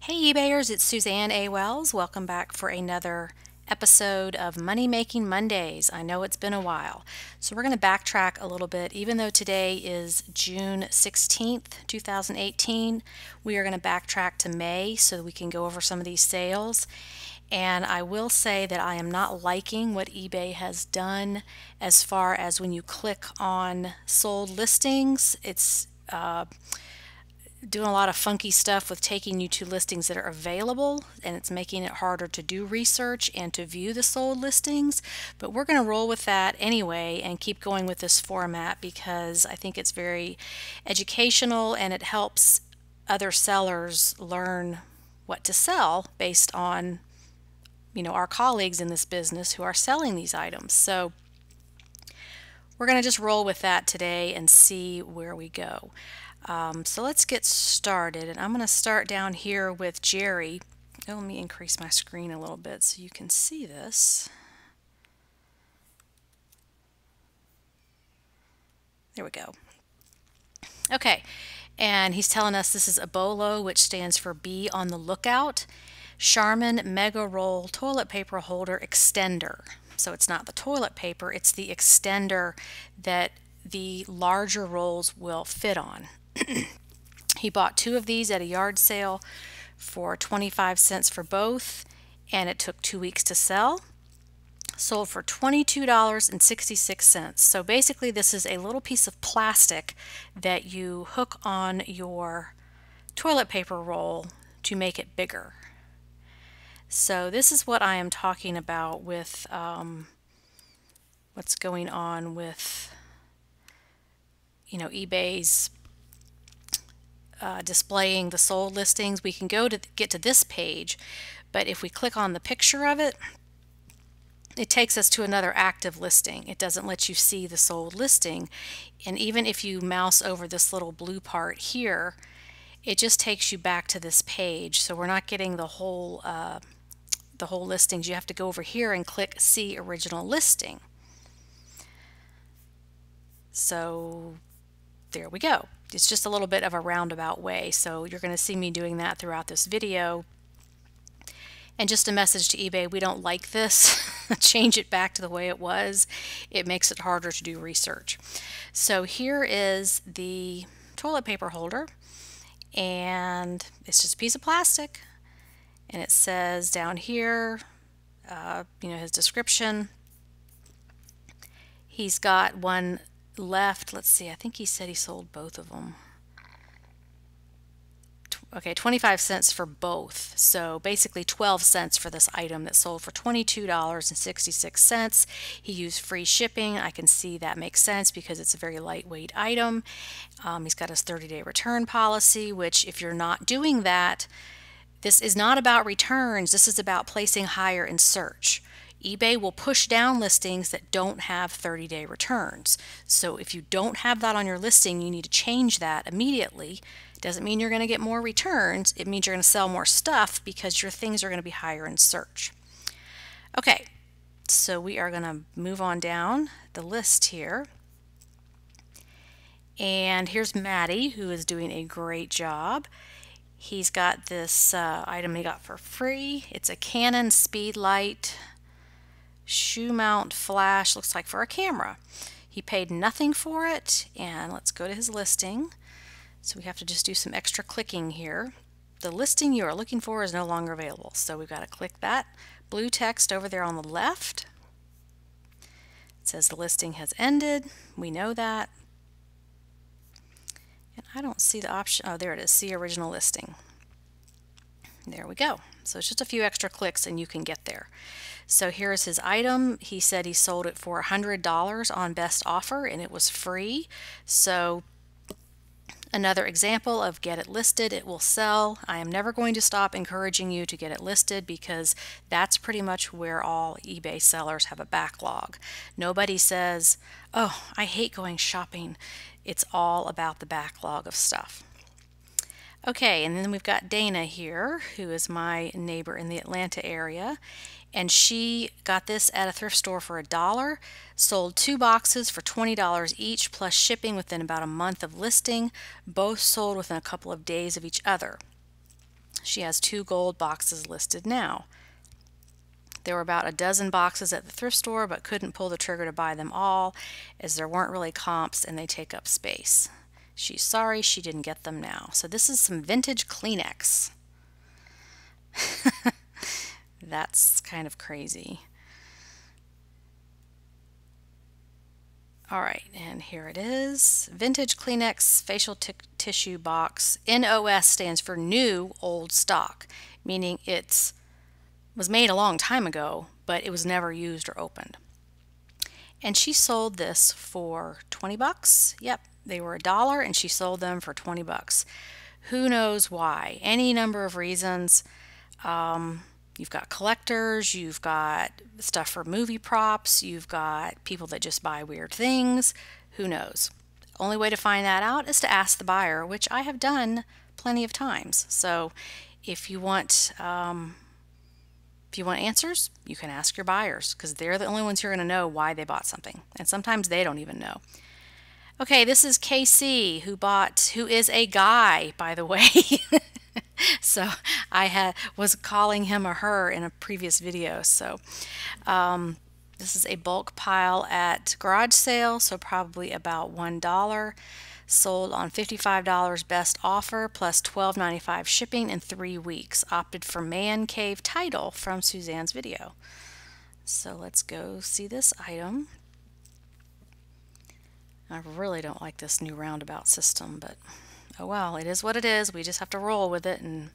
Hey eBayers, it's Suzanne A. Wells. Welcome back for another episode of Money Making Mondays. I know it's been a while. So we're going to backtrack a little bit. Even though today is June 16th, 2018, we are going to backtrack to May so that we can go over some of these sales. And I will say that I am not liking what eBay has done as far as when you click on sold listings. It's doing a lot of funky stuff with taking you to listings that are available, and it's making it harder to do research and to view the sold listings. But we're going to roll with that anyway and keep going with this format because I think it's very educational and it helps other sellers learn what to sell based on our colleagues in this business who are selling these items. So we're going to just roll with that today and see where we go. So let's get started, and I'm going to start down here with Jerry. Oh, let me increase my screen a little bit so you can see this. There we go. Okay, and he's telling us this is a BOLO, which stands for Be on the Lookout. Charmian Mega Roll Toilet Paper Holder Extender. So it's not the toilet paper, it's the extender that the larger rolls will fit on. He bought 2 of these at a yard sale for 25 cents for both, and it took 2 weeks to sell. Sold for $22.66. So basically this is a little piece of plastic that you hook on your toilet paper roll to make it bigger. So this is what I am talking about with what's going on with eBay's displaying the sold listings. We can go to get to this page, but if we click on the picture of it, it takes us to another active listing. It doesn't let you see the sold listing, and even if you mouse over this little blue part here, it just takes you back to this page. So we're not getting the whole listings. You have to go over here and click See Original Listing. So there we go. It's just a little bit of a roundabout way, so you're going to see me doing that throughout this video. And just a message to eBay, we don't like this. Change it back to the way it was. It makes it harder to do research. So here is the toilet paper holder, and it's just a piece of plastic, and it says down here his description. He's got one left. Let's see, I think he said he sold both of them. Okay, 25 cents for both. So basically 12 cents for this item that sold for $22.66. He used free shipping. I can see that makes sense because it's a very lightweight item. He's got his 30-day return policy, which if you're not doing that, this is not about returns. This is about placing higher in search. eBay will push down listings that don't have 30-day returns. So if you don't have that on your listing, you need to change that immediately. It doesn't mean you're going to get more returns. It means you're going to sell more stuff because your things are going to be higher in search. Okay, so we are going to move on down the list here. And here's Maddie, who is doing a great job. He's got this item he got for free. It's a Canon Speedlight shoe mount flash, looks like for a camera. He paid nothing for it, and let's go to his listing. So we have to just do some extra clicking here. The listing you are looking for is no longer available, so we've got to click that blue text over there on the left. It says the listing has ended. We know that. And I don't see the option. Oh, there it is. See Original Listing. There we go. So it's just a few extra clicks and you can get there. So here's his item. He said he sold it for $100 on best offer and it was free. So another example of get it listed, it will sell. I am never going to stop encouraging you to get it listed because that's pretty much where all eBay sellers have a backlog. Nobody says, oh, I hate going shopping. It's all about the backlog of stuff. Okay, and then we've got Dana here, who is my neighbor in the Atlanta area, and she got this at a thrift store for $1, sold 2 boxes for $20 each plus shipping within about a month of listing. Both sold within a couple of days of each other. She has 2 gold boxes listed now. There were about a dozen boxes at the thrift store, but couldn't pull the trigger to buy them all as there weren't really comps and they take up space. She's sorry she didn't get them now. So this is some vintage Kleenex. That's kind of crazy. All right, and here it is. Vintage Kleenex facial tissue box. NOS stands for new old stock, meaning it's was made a long time ago, but it was never used or opened. And she sold this for 20 bucks. Yep, they were $1 and she sold them for 20 bucks. Who knows why? Any number of reasons. You've got collectors, you've got stuff for movie props, you've got people that just buy weird things. Who knows? Only way to find that out is to ask the buyer, which I have done plenty of times. So if you want answers, you can ask your buyers because they're the only ones who are going to know why they bought something. And sometimes they don't even know. Okay, this is KC who is a guy, by the way. So I was calling him or her in a previous video. So this is a bulk pile at garage sale, so probably about $1. Sold on $55 best offer plus $12.95 shipping in 3 weeks. Opted for Man Cave title from Suzanne's video. So let's go see this item. I really don't like this new roundabout system, but oh well, it is what it is. We just have to roll with it and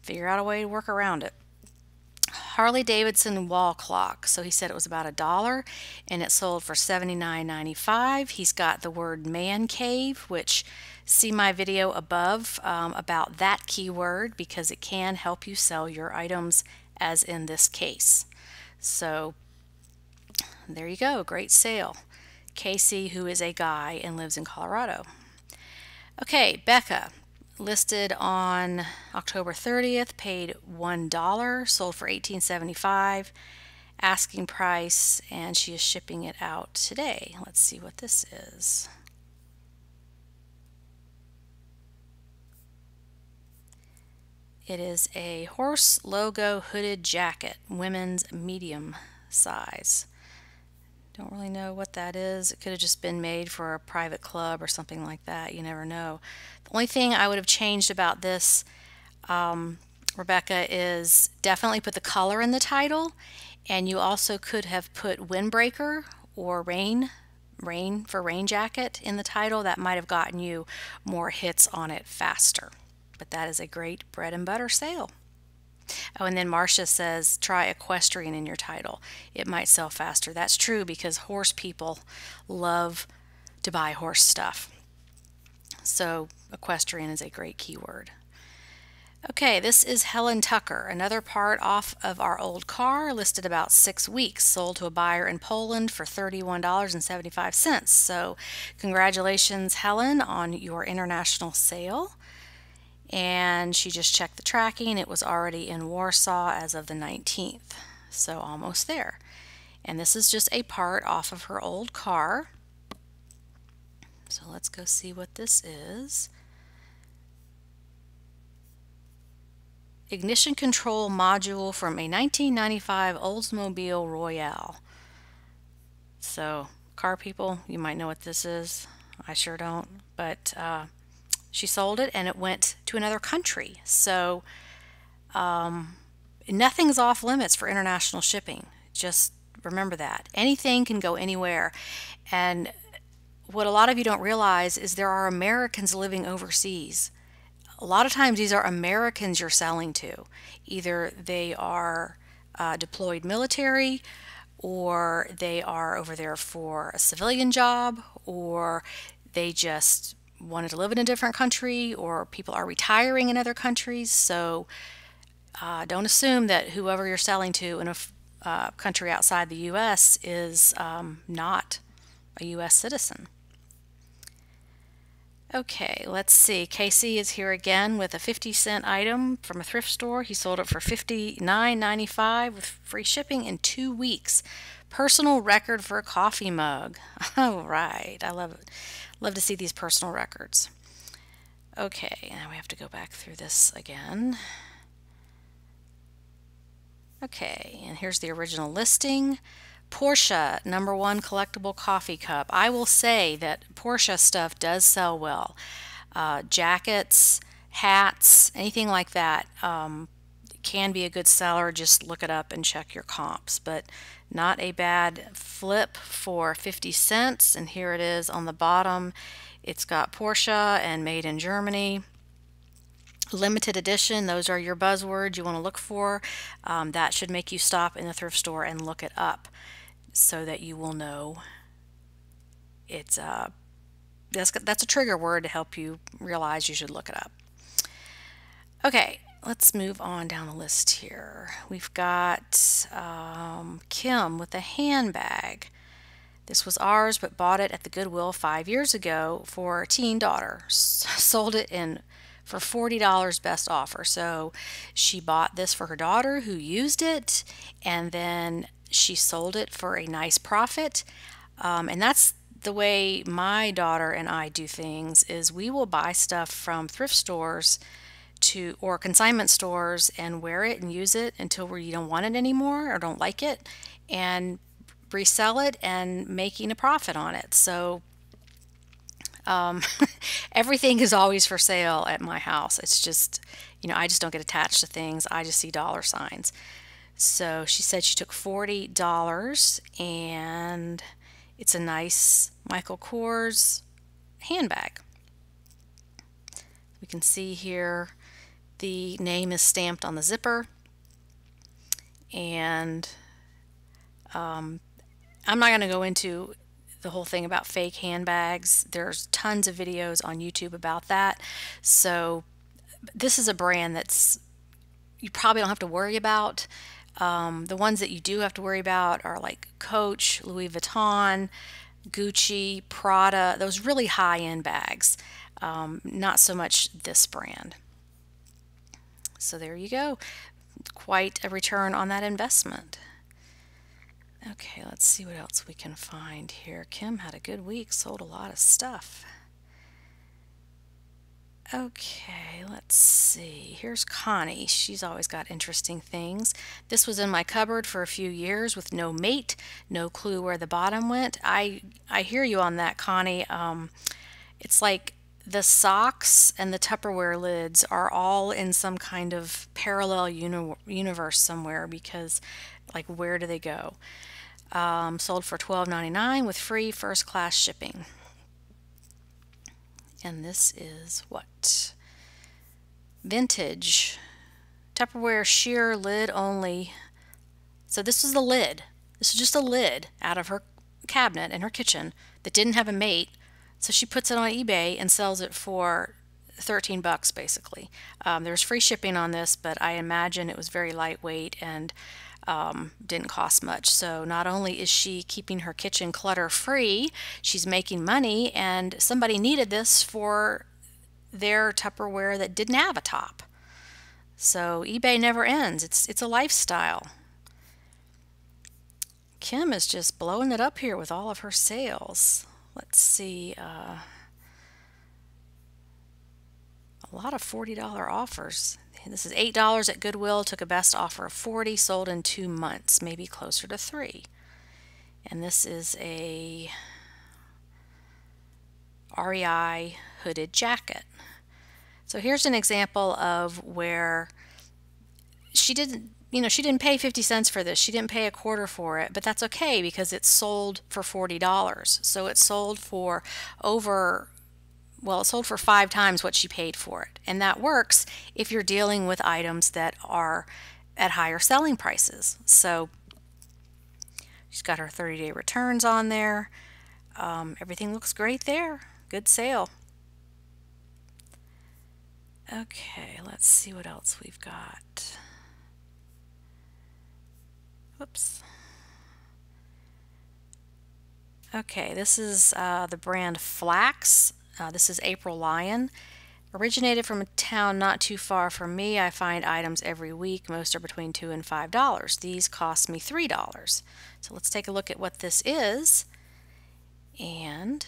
figure out a way to work around it. Harley-Davidson wall clock. So he said it was about $1 and it sold for $79.95. He's got the word man cave, which see my video above about that keyword because it can help you sell your items as in this case. So there you go, great sale. Casey, who is a guy and lives in Colorado. Okay, Becca, listed on October 30th, paid $1, sold for $18.75, asking price, and she is shipping it out today. Let's see what this is. It is a horse logo hooded jacket, women's medium size. Don't really know what that is. It could have just been made for a private club or something like that. You never know. The only thing I would have changed about this, Rebecca, is definitely put the color in the title, and you also could have put windbreaker or rain for rain jacket in the title. That might have gotten you more hits on it faster. But that is a great bread and butter sale. Oh, and then Marcia says, try equestrian in your title. It might sell faster. That's true because horse people love to buy horse stuff. So equestrian is a great keyword. Okay, this is Helen Tucker, another part off of our old car, listed about 6 weeks, sold to a buyer in Poland for $31.75. So congratulations, Helen, on your international sale. And she just checked the tracking. It was already in Warsaw as of the 19th, so almost there. And this is just a part off of her old car. So let's go see what this is. Ignition control module from a 1995 Oldsmobile Royale. So car people, you might know what this is. I sure don't, but she sold it and it went to another country. So nothing's off limits for international shipping. Just remember that. Anything can go anywhere. And what a lot of you don't realize is there are Americans living overseas. A lot of times these are Americans you're selling to. Either they are deployed military, or they are over there for a civilian job, or they just wanted to live in a different country, or people are retiring in other countries. So don't assume that whoever you're selling to in a country outside the U.S. is not a U.S. citizen. Okay, let's see. Casey is here again with a 50-cent item from a thrift store. He sold it for $59.95 with free shipping in 2 weeks. Personal record for a coffee mug. All right, I love it. Love to see these personal records. Okay, now we have to go back through this again. Okay, and here's the original listing. Portia, #1 collectible coffee cup. I will say that Portia stuff does sell well. Jackets, hats, anything like that can be a good seller. Just look it up and check your comps. But not a bad flip for 50 cents. And here it is on the bottom. It's got Portia and made in Germany. Limited edition, those are your buzzwords you want to look for. That should make you stop in the thrift store and look it up so that you will know it's that's a trigger word to help you realize you should look it up. Okay, let's move on down the list here. We've got Kim with a handbag. This was ours, but bought it at the Goodwill 5 years ago for a teen daughter. Sold it for $40 best offer. So she bought this for her daughter who used it, and then she sold it for a nice profit. And that's the way my daughter and I do things, is we will buy stuff from thrift stores or consignment stores and wear it and use it until we don't want it anymore or don't like it, and resell it and making a profit on it. So everything is always for sale at my house. It's just, I just don't get attached to things. I just see dollar signs. So she said she took $40, and it's a nice Michael Kors handbag. We can see here the name is stamped on the zipper, and I'm not going to go into the whole thing about fake handbags. There's tons of videos on YouTube about that. So this is a brand that's you probably don't have to worry about. The ones that you do have to worry about are like Coach, Louis Vuitton, Gucci, Prada, those really high-end bags. Not so much this brand. So there you go. Quite a return on that investment. Okay, let's see what else we can find here. Kim had a good week, sold a lot of stuff. Okay, let's see. Here's Connie. She's always got interesting things. This was in my cupboard for a few years with no mate, no clue where the bottom went. I hear you on that, Connie. It's like the socks and the Tupperware lids are all in some kind of parallel universe somewhere, because, like, where do they go? Sold for $12.99 with free first class shipping. And this is what? Vintage Tupperware sheer lid only. So this is the lid. This is just a lid out of her cabinet in her kitchen that didn't have a mate. So she puts it on eBay and sells it for $13 basically. There's free shipping on this, but I imagine it was very lightweight and didn't cost much. So not only is she keeping her kitchen clutter free, she's making money, and somebody needed this for their Tupperware that didn't have a top. So eBay never ends. It's a lifestyle. Kim is just blowing it up here with all of her sales. Let's see, a lot of $40 offers. This is $8 at Goodwill, took a best offer of $40, sold in 2 months, maybe closer to 3. And this is a REI hooded jacket. So here's an example of where she didn't pay 50 cents for this. She didn't pay a quarter for it, but that's okay because it's sold for $40. So it sold for it sold for 5 times what she paid for it. And that works if you're dealing with items that are at higher selling prices. So she's got her 30-day returns on there. Everything looks great there. Good sale. Okay, let's see what else we've got. Whoops. Okay, this is the brand Flax. This is April Lion. Originated from a town not too far from me. I find items every week. Most are between $2 and $5. These cost me $3. So let's take a look at what this is. And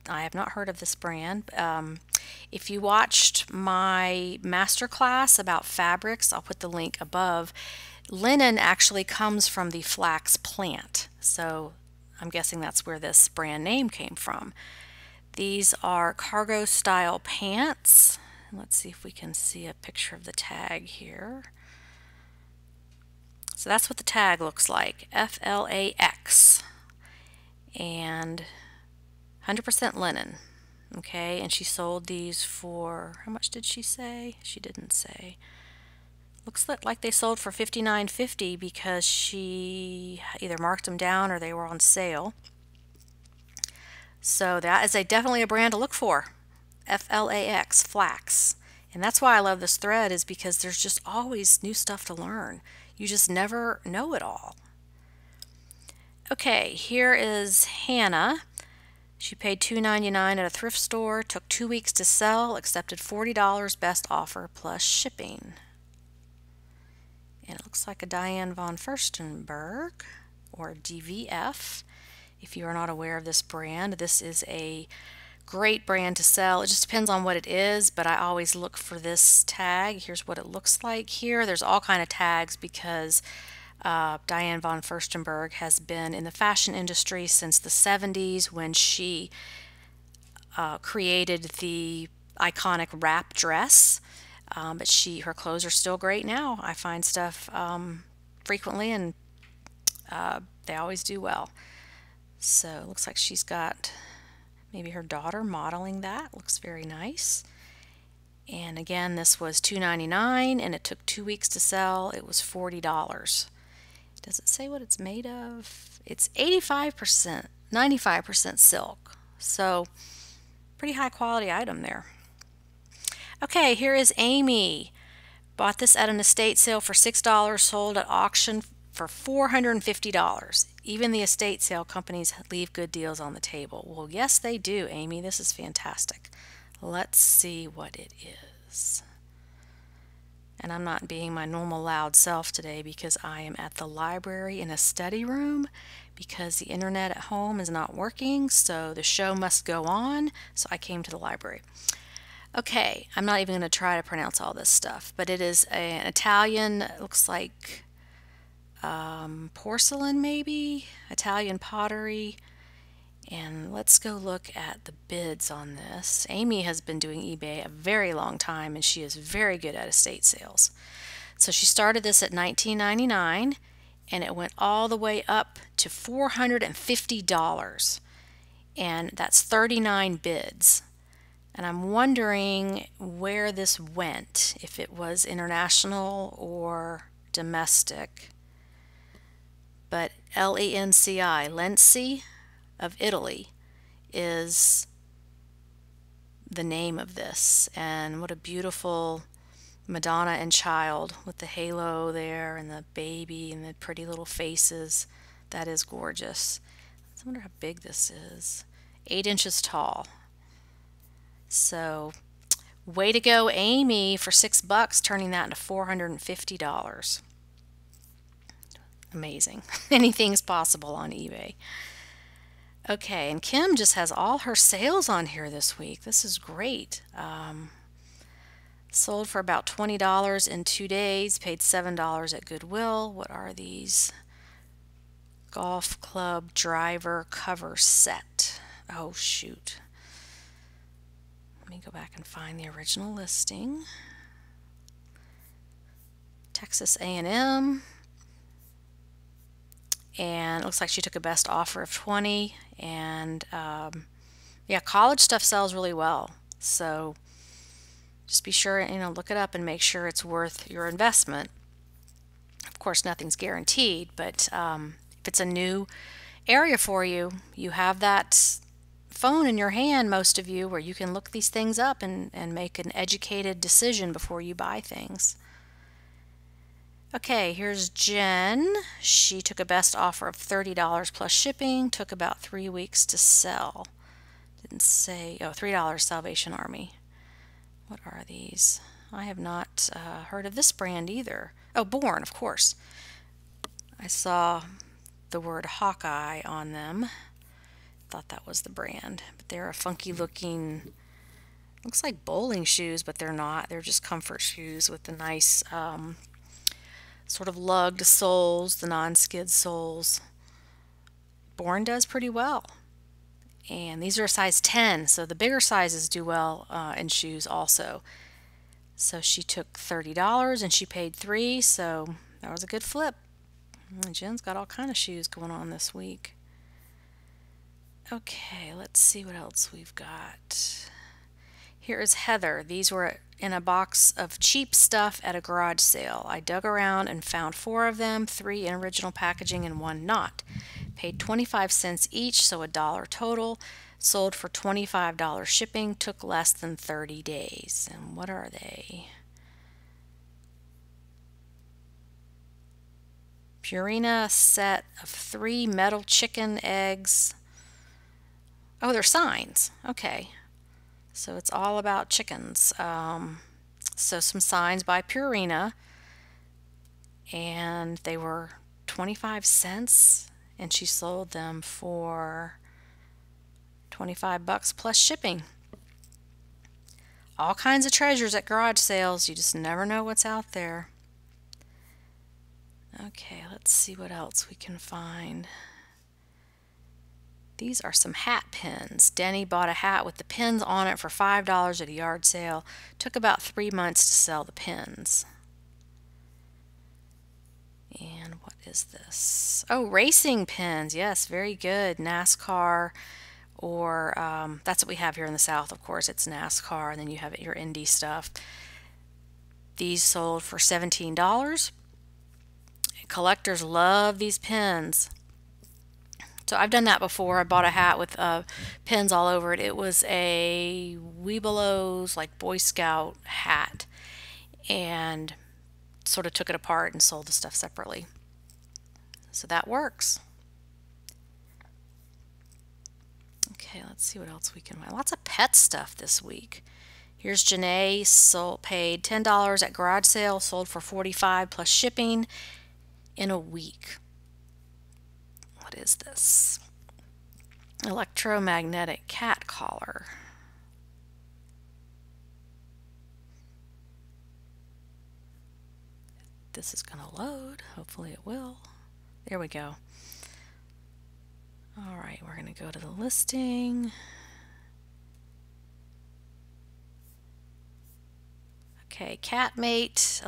I have not heard of this brand. If you watched my master class about fabrics, I'll put the link above. Linen actually comes from the flax plant, so I'm guessing that's where this brand name came from. These are cargo style pants. Let's see if we can see a picture of the tag here. So that's what the tag looks like, FLAX, and 100% linen. Okay, and she sold these for, how much did she say? She didn't say. Looks like they sold for $59.50 because she either marked them down or they were on sale. So that is definitely a brand to look for. FLAX, flax. And that's why I love this thread, is because there's just always new stuff to learn. You just never know it all. Okay, here is Hannah. She paid $2.99 at a thrift store, took 2 weeks to sell, accepted $40 best offer plus shipping. And it looks like a Diane von Furstenberg, or DVF. If you are not aware of this brand, this is a great brand to sell. It just depends on what it is, but I always look for this tag. Here's what it looks like here. There's all kind of tags because Diane von Furstenberg has been in the fashion industry since the 70s, when she created the iconic wrap dress. But her clothes are still great now. I find stuff frequently, and they always do well. So it looks like she's got maybe her daughter modeling that. Looks very nice. And again, this was $2.99 and it took 2 weeks to sell. It was $40. Does it say what it's made of? It's 85%, 95% silk. So pretty high quality item there. Okay, here is Amy. Bought this at an estate sale for $6, sold at auction for $450. Even the estate sale companies leave good deals on the table. Well, yes, they do, Amy. This is fantastic. Let's see what it is. And I'm not being my normal loud self today because I am at the library in a study room because the internet at home is not working, so the show must go on, so I came to the library. Okay, I'm not even going to try to pronounce all this stuff, but it is an Italian, it looks like porcelain maybe, Italian pottery. And let's go look at the bids on this. Amy has been doing eBay a very long time, and she is very good at estate sales. So she started this at $19.99, and it went all the way up to $450, and that's 39 bids. And I'm wondering where this went, if it was international or domestic. But Lenci, Lenci of Italy, is the name of this. And what a beautiful Madonna and child with the halo there and the baby and the pretty little faces. That is gorgeous. I wonder how big this is. 8 inches tall. So, way to go, Amy, for $6, turning that into $450. Amazing. Anything's possible on eBay. Okay, and Kim just has all her sales on here this week. This is great. Sold for about $20 in 2 days, paid $7 at Goodwill. What are these? Golf club driver cover set. Oh, shoot. Let me go back and find the original listing. Texas A&M. And it looks like she took a best offer of 20, and yeah, college stuff sells really well, so just be sure, look it up and make sure it's worth your investment. Of course, nothing's guaranteed, but if it's a new area for you, you have that phone in your hand, most of you, where you can look these things up and make an educated decision before you buy things. Okay, here's Jen. She took a best offer of $30 plus shipping, took about 3 weeks to sell. Didn't say, oh, $3 Salvation Army. What are these? I have not heard of this brand either. Oh, Born, of course. I saw the word Hawkeye on them. thought that was the brand, but they're a funky looking, looks like bowling shoes, but they're not. They're just comfort shoes with the nice sort of lugged soles, the non-skid soles. Born does pretty well. And these are a size 10, so the bigger sizes do well in shoes also. So she took $30 and she paid $3, so that was a good flip. And Jen's got all kind of shoes going on this week. Okay, let's see what else we've got. Here is Heather. These were in a box of cheap stuff at a garage sale. I dug around and found 4 of them, 3 in original packaging and 1 not. Paid 25 cents each, so $1 total. Sold for $25 shipping, took less than 30 days. And what are they? Purina set of 3 metal chicken eggs. Oh, they're signs. Okay. So it's all about chickens. So some signs by Purina, and they were 25 cents, and she sold them for $25 plus shipping. All kinds of treasures at garage sales. You just never know what's out there. Okay, let's see what else we can find. These are some hat pins. Denny bought a hat with the pins on it for $5 at a yard sale. Took about 3 months to sell the pins. And what is this? Oh, racing pins. Yes, very good. NASCAR, or that's what we have here in the South, of course. It's NASCAR, and then you have your Indy stuff. These sold for $17. Collectors love these pins. So I've done that before. I bought a hat with pins all over it. It was a Webelos, like Boy Scout hat, and sort of took it apart and sold the stuff separately. So that works. Okay, let's see what else we can find. Lots of pet stuff this week. Here's Janae, paid $10 at garage sale, sold for $45 plus shipping in a week. What is this? Electromagnetic cat collar. This is going to load. Hopefully it will. There we go. All right, we're going to go to the listing. Okay, Catmate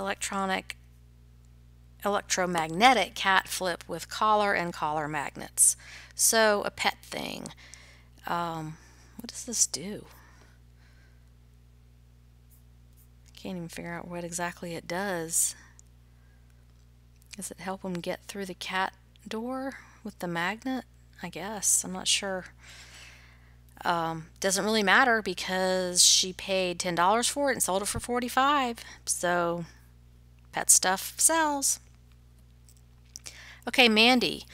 electromagnetic cat flip with collar and collar magnets. So a pet thing. What does this do? I can't even figure out what exactly it does. Does it help them get through the cat door with the magnet? I guess. I'm not sure. Doesn't really matter because she paid $10 for it and sold it for $45. So pet stuff sells. Okay, Mandy.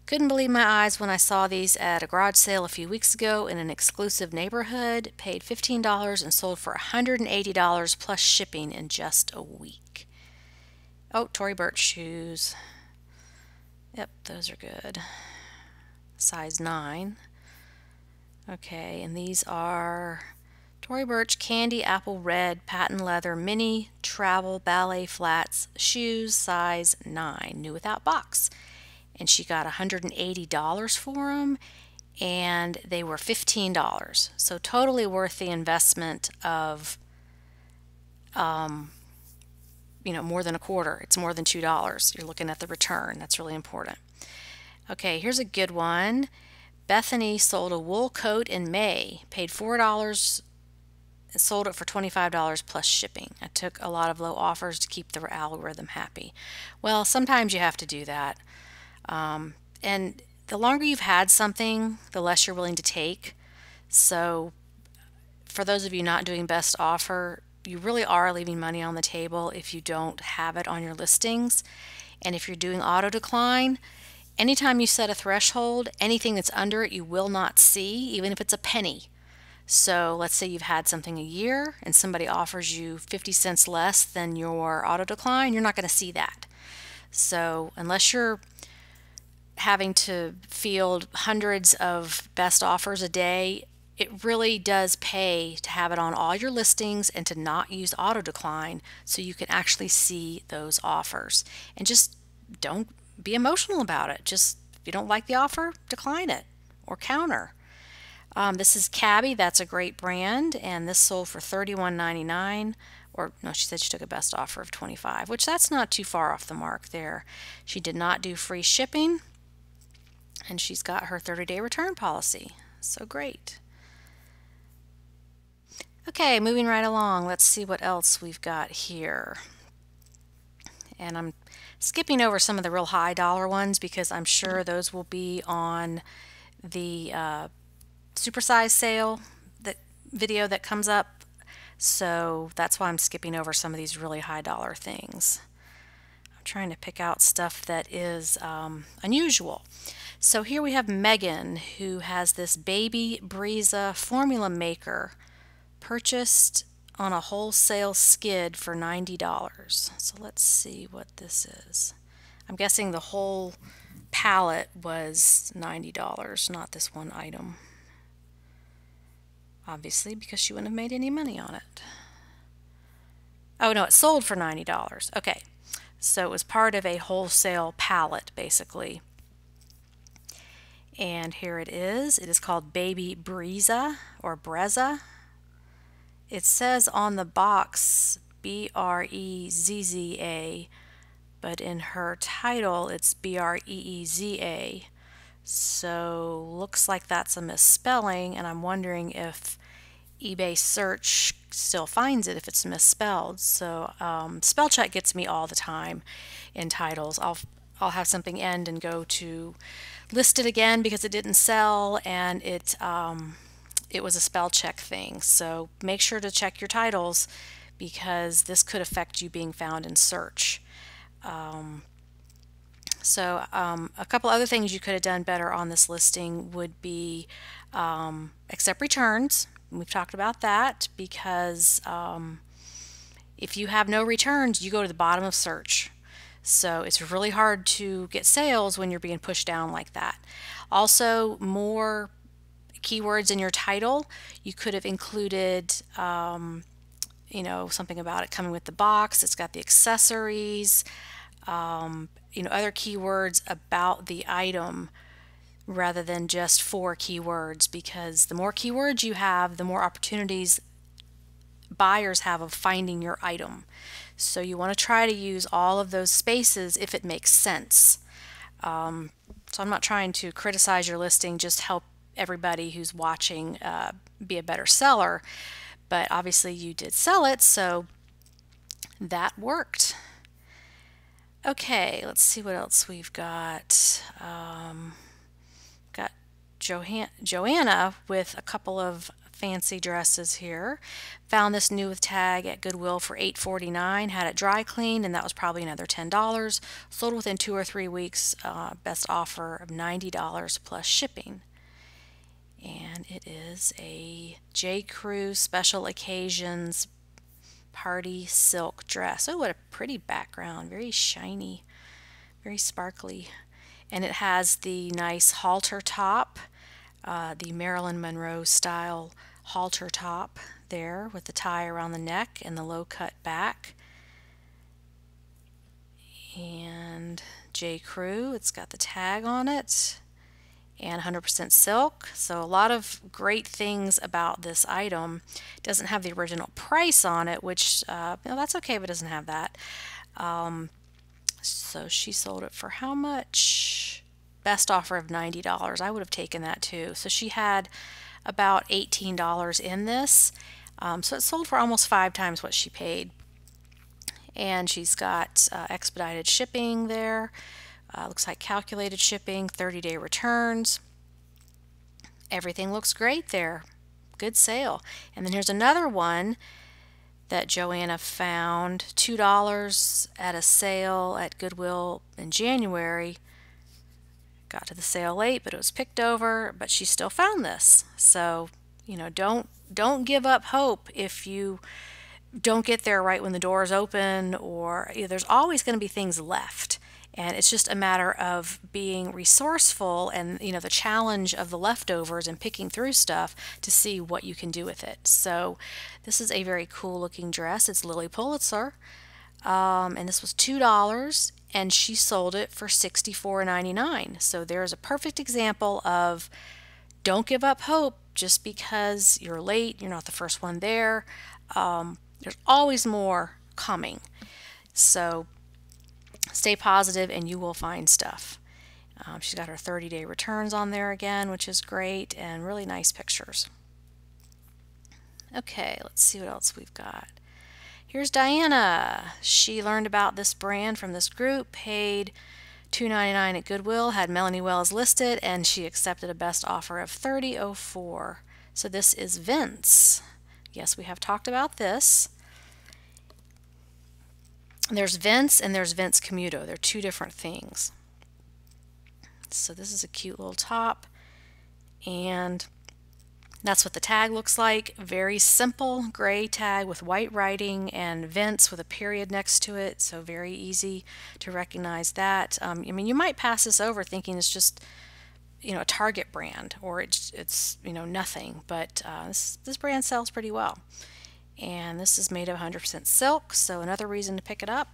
Couldn't believe my eyes when I saw these at a garage sale a few weeks ago in an exclusive neighborhood. Paid $15 and sold for $180 plus shipping in just a week. Oh, Tory Burch shoes. Yep, those are good. Size 9. Okay, and these are Tory Burch Candy Apple Red Patent Leather Mini Travel Ballet Flats shoes, size 9, new without box. And she got $180 for them, and they were $15. So totally worth the investment of, more than a quarter. It's more than $2. You're looking at the return. That's really important. Okay, here's a good one. Bethany sold a wool coat in May, paid $4, sold it for $25 plus shipping. I took a lot of low offers to keep the algorithm happy. Well, sometimes you have to do that. And the longer you've had something, the less you're willing to take. So for those of you not doing best offer, you really are leaving money on the table if you don't have it on your listings. And if you're doing auto decline, anytime you set a threshold, anything that's under it you will not see, even if it's a penny. So let's say you've had something a year and somebody offers you 50 cents less than your auto decline, you're not going to see that. So unless you're having to field hundreds of best offers a day, it really does pay to have it on all your listings and to not use auto decline so you can actually see those offers. And just don't be emotional about it. Just if you don't like the offer, decline it or counter. This is Cabby. That's a great brand, and this sold for $31.99. Or no, she said she took a best offer of $25, which that's not too far off the mark there. She did not do free shipping, and she's got her 30-day return policy. So great. Okay, moving right along. Let's see what else we've got here. And I'm skipping over some of the real high dollar ones because I'm sure those will be on the supersize sale video that comes up. So that's why I'm skipping over some of these really high dollar things. I'm trying to pick out stuff that is unusual. So here we have Megan, who has this Baby Breeza formula maker purchased on a wholesale skid for $90. So let's see what this is. I'm guessing the whole palette was $90, not this one item. Obviously, because she wouldn't have made any money on it. Oh no, it sold for $90. Okay, so it was part of a wholesale pallet, basically. And here it is. It is called Baby Breeza or Brezza. It says on the box Brezza, but in her title it's Breeza. So looks like that's a misspelling, and I'm wondering if eBay search still finds it if it's misspelled. So spell check gets me all the time in titles. I'll have something end and go to list it again because it didn't sell, and it was a spell check thing. So make sure to check your titles because this could affect you being found in search. So a couple other things you could have done better on this listing would be accept returns. We've talked about that because if you have no returns, you go to the bottom of search. So it's really hard to get sales when you're being pushed down like that. Also, more keywords in your title. You could have included something about it coming with the box. It's got the accessories. Other keywords about the item rather than just 4 keywords, because the more keywords you have, the more opportunities buyers have of finding your item. So you want to try to use all of those spaces if it makes sense. So I'm not trying to criticize your listing, just help everybody who's watching be a better seller, but obviously you did sell it, so that worked. Okay, let's see what else we've got. Got Joanna with a couple of fancy dresses here. Found this new with tag at Goodwill for $8.49. Had it dry cleaned, and that was probably another $10. Sold within 2 or 3 weeks. Best offer of $90 plus shipping. And it is a J. Crew Special Occasions party silk dress. Oh, what a pretty background. Very shiny, very sparkly. And it has the nice halter top, the Marilyn Monroe style halter top there with the tie around the neck and the low cut back. And J. Crew, it's got the tag on it, and 100% silk. So a lot of great things about this item. It doesn't have the original price on it, which that's okay if it doesn't have that. So she sold it for how much? Best offer of $90. I would have taken that too. So she had about $18 in this. So it sold for almost 5 times what she paid. And she's got expedited shipping there. Looks like calculated shipping, 30-day returns. Everything looks great there. Good sale. And then here's another one that Joanna found, $2 at a sale at Goodwill in January. Got to the sale late, but it was picked over, but she still found this. So, don't give up hope if you don't get there right when the doors open, or there's always going to be things left. And it's just a matter of being resourceful and, the challenge of the leftovers and picking through stuff to see what you can do with it. So this is a very cool looking dress. It's Lily Pulitzer. And this was $2 and she sold it for $64.99. So there's a perfect example of don't give up hope just because you're late, you're not the first one there. There's always more coming. So stay positive and you will find stuff. She's got her 30-day returns on there again, which is great, and really nice pictures. Okay, let's see what else we've got. Here's Diana. She learned about this brand from this group, paid $2.99 at Goodwill, had Melanie Wells listed, and she accepted a best offer of $30.04. So this is Vince. Yes, we have talked about this. There's Vince and there's Vince Commuto. They're two different things. So this is a cute little top, and that's what the tag looks like. Very simple gray tag with white writing and Vince with a period next to it, so very easy to recognize that. I mean, you might pass this over thinking it's just a Target brand, or it's nothing, but this brand sells pretty well. And this is made of 100% silk, so another reason to pick it up.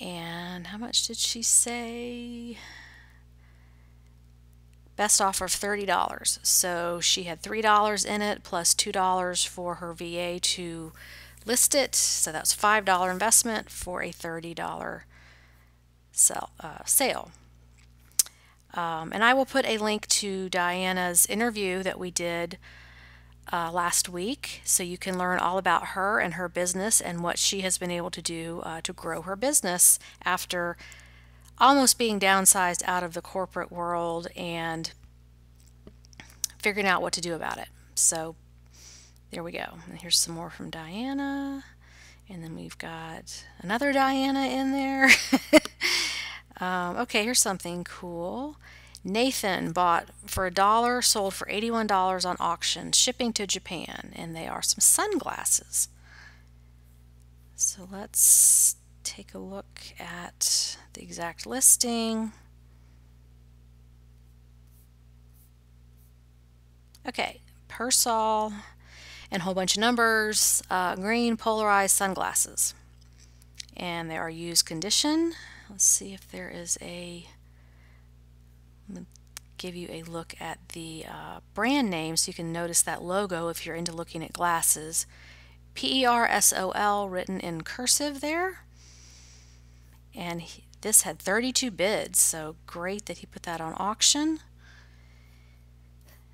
And how much did she say? Best offer of $30. So she had $3 in it plus $2 for her VA to list it. So that's $5 investment for a $30 sale. And I will put a link to Diana's interview that we did last week, so you can learn all about her and her business and what she has been able to do to grow her business after almost being downsized out of the corporate world and figuring out what to do about it. So there we go. And here's some more from Diana, and then we've got another Diana in there. Okay, here's something cool. Nathan bought for $1, sold for $81 on auction, shipping to Japan, and they are some sunglasses. So let's take a look at the exact listing. Okay, Persol and a whole bunch of numbers, green polarized sunglasses, and they are used condition. Let's see if there is a, I'm going to give you a look at the brand name so you can notice that logo if you're into looking at glasses. Persol written in cursive there. And this had 32 bids, so great that he put that on auction.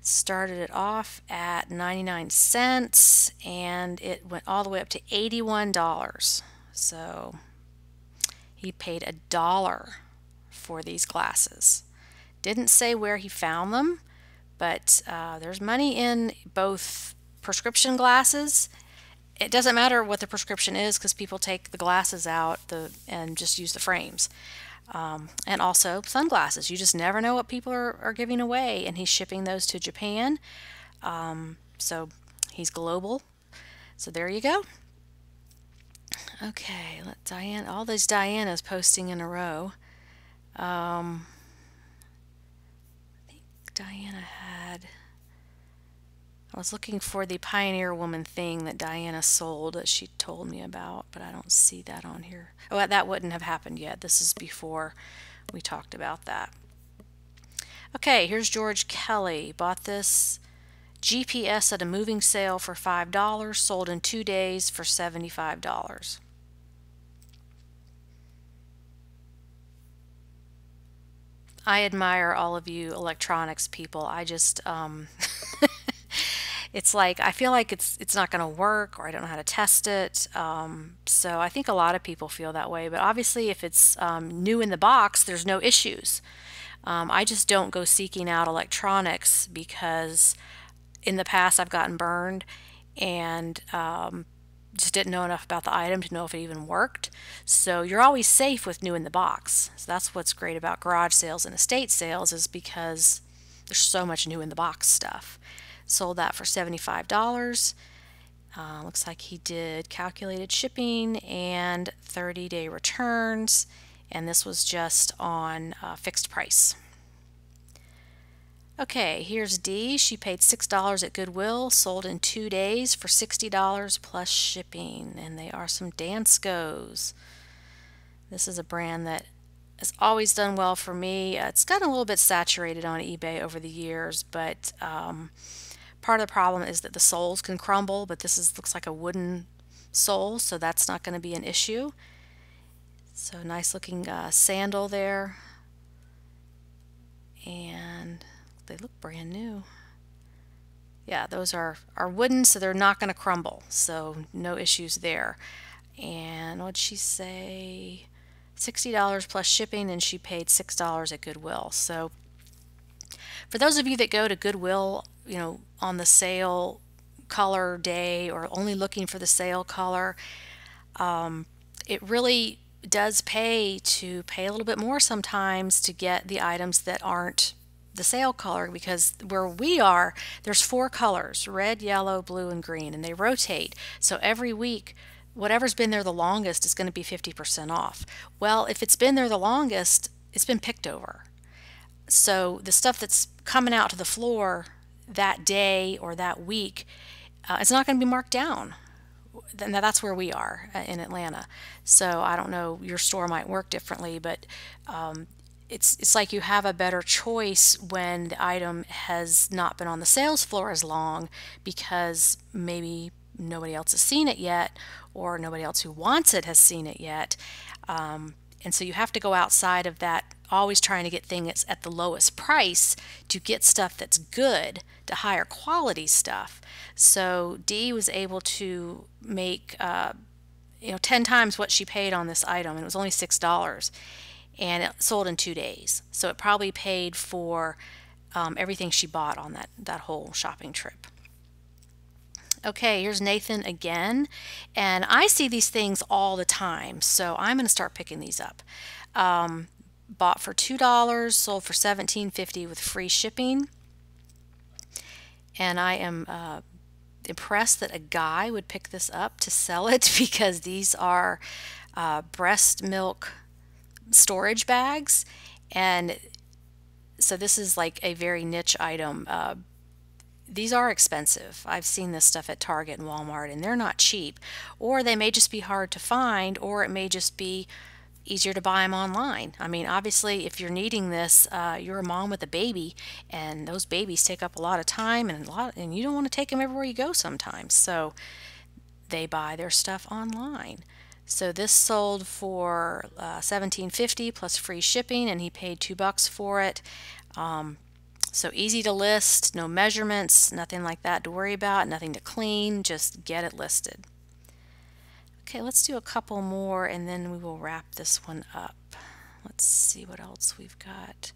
Started it off at 99 cents and it went all the way up to $81. So he paid $1 for these glasses. Didn't say where he found them, but there's money in both prescription glasses. It doesn't matter what the prescription is because people take the glasses out and just use the frames. And also sunglasses. You just never know what people are giving away, and he's shipping those to Japan. So he's global. So there you go. Okay, let Diane, all these Dianas posting in a row. I think Diana had, I was looking for the Pioneer Woman thing that Diana sold that she told me about, but I don't see that on here. Oh, that wouldn't have happened yet. This is before we talked about that. Okay, here's George Kelly. Bought this GPS at a moving sale for $5, sold in 2 days for $75. I admire all of you electronics people. I just it's like I feel like it's not going to work, or I don't know how to test it. So I think a lot of people feel that way. But obviously, if it's new in the box, there's no issues. I just don't go seeking out electronics because in the past I've gotten burned and just didn't know enough about the item to know if it even worked. So you're always safe with new in the box. So that's what's great about garage sales and estate sales, is because there's so much new in the box stuff. Sold that for $75. Looks like he did calculated shipping and 30-day returns. and this was just on fixed price. Okay, here's D. She paid $6 at Goodwill, sold in 2 days for $60 plus shipping, and they are some Danskos. This is a brand that has always done well for me. It's gotten a little bit saturated on eBay over the years, but part of the problem is that the soles can crumble, but looks like a wooden sole, so that's not going to be an issue. So nice looking sandal there, and they look brand new. Yeah, those are wooden, so they're not going to crumble, so no issues there. And what'd she say? $60 plus shipping, and she paid $6 at Goodwill. So for those of you that go to Goodwill, on the sale color day or only looking for the sale color, it really does pay to pay a little bit more sometimes to get the items that aren't the sale color, because where we are, there's 4 colors: red, yellow, blue, and green, and they rotate. So every week, whatever's been there the longest is going to be 50% off. Well, if it's been there the longest, it's been picked over. So the stuff that's coming out to the floor that day or that week, it's not going to be marked down. Now that's where we are in Atlanta. So I don't know, your store might work differently, but it's like you have a better choice when the item has not been on the sales floor as long, because maybe nobody else has seen it yet, or nobody else who wants it has seen it yet. And so you have to go outside of that, always trying to get things at the lowest price to get stuff that's good, to higher quality stuff. So Dee was able to make 10 times what she paid on this item, and it was only $6, and it sold in 2 days. So it probably paid for everything she bought on that whole shopping trip. Okay, here's Nathan again, and I see these things all the time, so I'm going to start picking these up. Bought for $2, sold for $17.50 with free shipping, and I am impressed that a guy would pick this up to sell it, because these are breast milk storage bags, and so this is like a very niche item. These are expensive. I've seen this stuff at Target and Walmart, and they're not cheap, or they may just be hard to find, or it may just be easier to buy them online. I mean, obviously, if you're needing this, you're a mom with a baby, and those babies take up a lot of time, and you don't want to take them everywhere you go sometimes, so they buy their stuff online. So this sold for $17.50 plus free shipping, and he paid $2 for it. So easy to list, no measurements, nothing like that to worry about, nothing to clean, just get it listed. Okay, let's do a couple more, and then we will wrap this one up. Let's see what else we've got.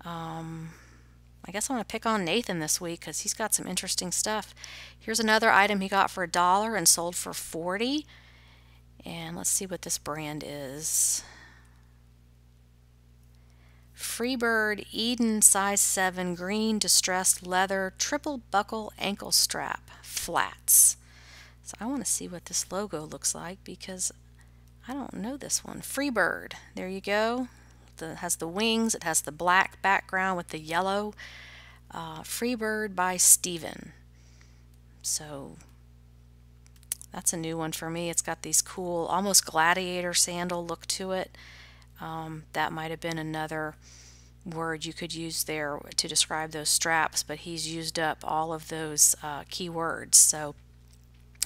I guess I'm going to pick on Nathan this week, because he's got some interesting stuff. Here's another item he got for $1 and sold for $40. And let's see what this brand is. Freebird Eden size 7 green distressed leather triple buckle ankle strap flats. So I want to see what this logo looks like, because I don't know this one. Freebird, there you go. It has the wings, it has the black background with the yellow. Freebird by Steven. So that's a new one for me. It's got these cool, almost gladiator sandal look to it. That might have been another word you could use there to describe those straps, but he's used up all of those key words. So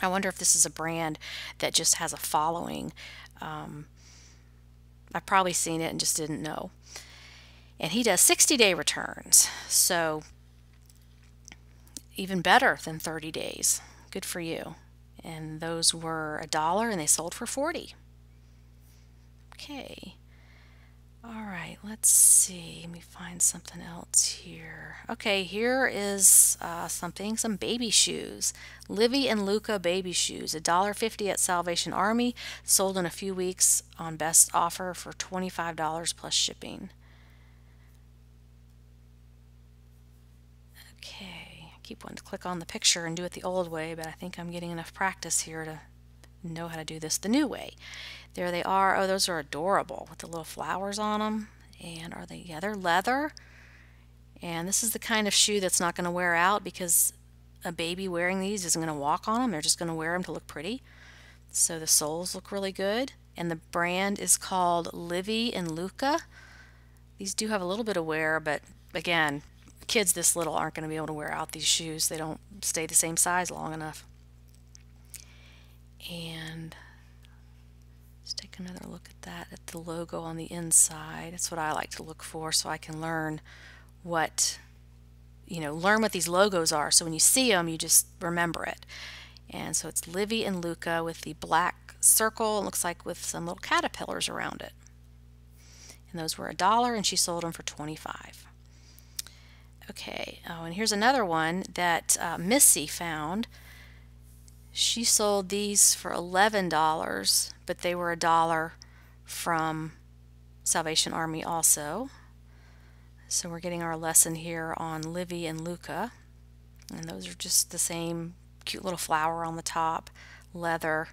I wonder if this is a brand that just has a following. I've probably seen it and just didn't know. And he does 60-day returns, so even better than 30 days. Good for you. And those were $1 and they sold for $40. Okay. All right, let's see. Let me find something else here. Okay, here is some baby shoes. Livy and Luca baby shoes, $1.50 at Salvation Army, sold in a few weeks on best offer for $25 plus shipping. Okay, I keep wanting to click on the picture and do it the old way, but I think I'm getting enough practice here to know how to do this the new way. There they are. Oh, those are adorable with the little flowers on them. And are they? Yeah, they're leather. And this is the kind of shoe that's not going to wear out because a baby wearing these isn't going to walk on them. They're just going to wear them to look pretty. So the soles look really good. And the brand is called Livy and Luca. These do have a little bit of wear, but again, kids this little aren't going to be able to wear out these shoes. They don't stay the same size long enough. And let's take another look at that, at the logo on the inside. That's what I like to look for so I can learn what, learn what these logos are. So when you see them, you just remember it. And so it's Livy and Luca with the black circle. It looks like with some little caterpillars around it. And those were $1, and she sold them for $25. Okay, oh, and here's another one that Missy found. She sold these for $11, but they were $1 from Salvation Army also. So we're getting our lesson here on Livy and Luca. And those are just the same cute little flower on the top, leather.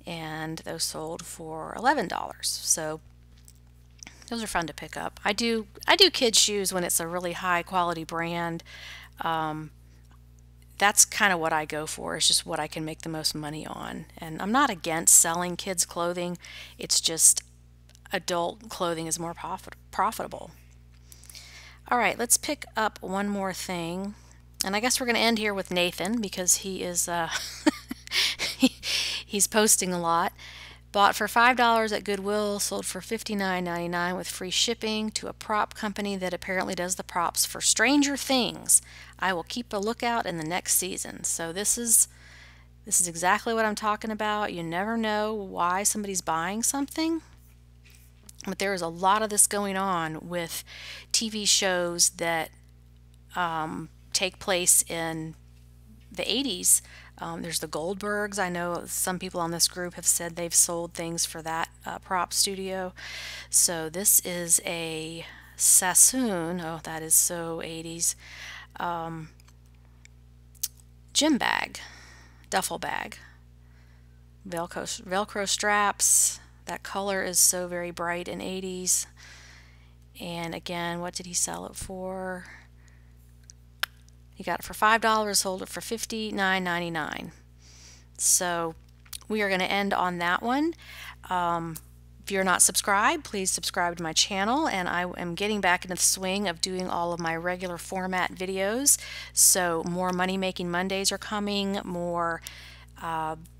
And those sold for $11. So those are fun to pick up. I do kids shoes when it's a really high quality brand. That's kind of what I go for. It's just what I can make the most money on. And I'm not against selling kids clothing. It's just adult clothing is more profitable. All right, let's pick up one more thing. And I guess we're going to end here with Nathan because he is he's posting a lot. Bought for $5 at Goodwill, sold for $59.99 with free shipping to a prop company that apparently does the props for Stranger Things. I will keep a lookout in the next season. So this is exactly what I'm talking about. You never know why somebody's buying something. But there is a lot of this going on with TV shows that take place in the 80s. There's the Goldbergs. I know some people on this group have said they've sold things for that prop studio. So this is a Sassoon. Oh, that is so 80s. Gym bag, duffel bag, Velcro straps. That color is so very bright in 80s. And again, what did he sell it for? He got it for $5, sold it for $59.99. So we are going to end on that one. If you're not subscribed, please subscribe to my channel, and I am getting back into the swing of doing all of my regular format videos. So more Money Making Mondays are coming, more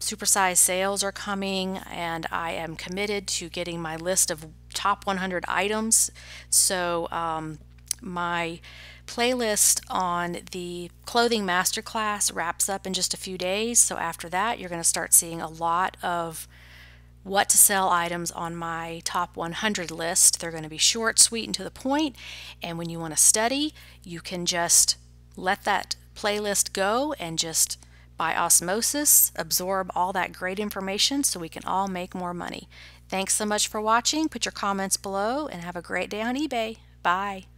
supersized sales are coming, and I am committed to getting my list of top 100 items. So my playlist on the clothing masterclass wraps up in just a few days. So after that, you're going to start seeing a lot of what to sell items on my top 100 list. They're going to be short, sweet, and to the point. And when you want to study, you can just let that playlist go and just by osmosis absorb all that great information so we can all make more money. Thanks so much for watching. Put your comments below and have a great day on eBay. Bye.